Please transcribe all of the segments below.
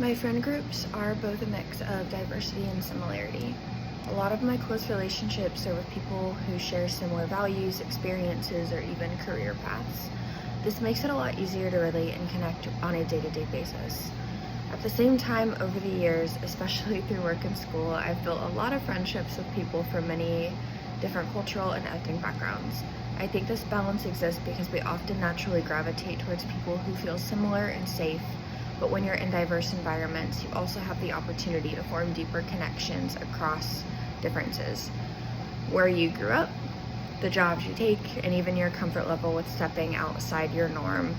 My friend groups are both a mix of diversity and similarity. A lot of my close relationships are with people who share similar values, experiences, or even career paths. This makes it a lot easier to relate and connect on a day-to-day basis. At the same time, over the years, especially through work and school, I've built a lot of friendships with people from many different cultural and ethnic backgrounds. I think this balance exists because we often naturally gravitate towards people who feel similar and safe, but when you're in diverse environments, you also have the opportunity to form deeper connections across differences. Where you grew up, the jobs you take, and even your comfort level with stepping outside your norm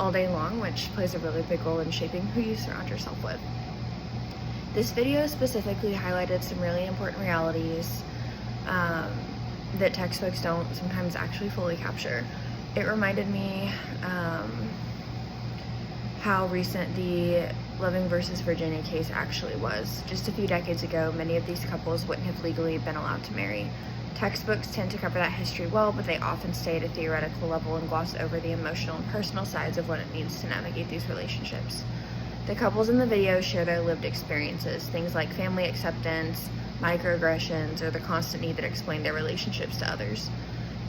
all day long, which plays a really big role in shaping who you surround yourself with. This video specifically highlighted some really important realities that textbooks don't sometimes actually fully capture. It reminded me how recent the Loving versus Virginia case actually was. Just a few decades ago, many of these couples wouldn't have legally been allowed to marry. Textbooks tend to cover that history well, but they often stay at a theoretical level and gloss over the emotional and personal sides of what it means to navigate these relationships. The couples in the video share their lived experiences, things like family acceptance, microaggressions, or the constant need to explain their relationships to others.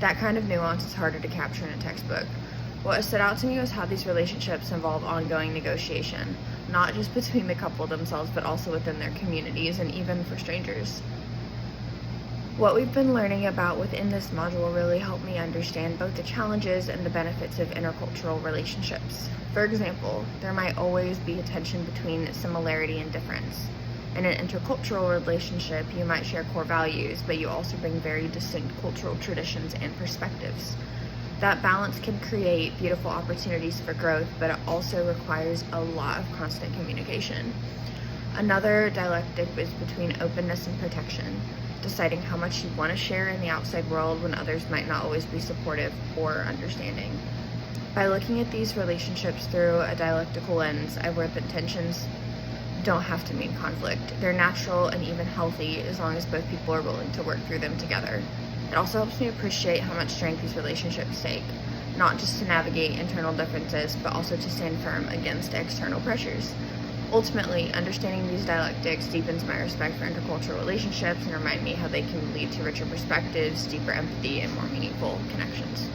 That kind of nuance is harder to capture in a textbook. What has stood out to me was how these relationships involve ongoing negotiation, not just between the couple themselves, but also within their communities and even for strangers. What we've been learning about within this module really helped me understand both the challenges and the benefits of intercultural relationships. For example, there might always be a tension between similarity and difference. In an intercultural relationship, you might share core values, but you also bring very distinct cultural traditions and perspectives. That balance can create beautiful opportunities for growth, but it also requires a lot of constant communication. Another dialectic is between openness and protection, deciding how much you want to share in the outside world when others might not always be supportive or understanding. By looking at these relationships through a dialectical lens, I've learned that tensions don't have to mean conflict. They're natural and even healthy as long as both people are willing to work through them together. It also helps me appreciate how much strength these relationships take, not just to navigate internal differences, but also to stand firm against external pressures. Ultimately, understanding these dialectics deepens my respect for intercultural relationships and remind me how they can lead to richer perspectives, deeper empathy, and more meaningful connections.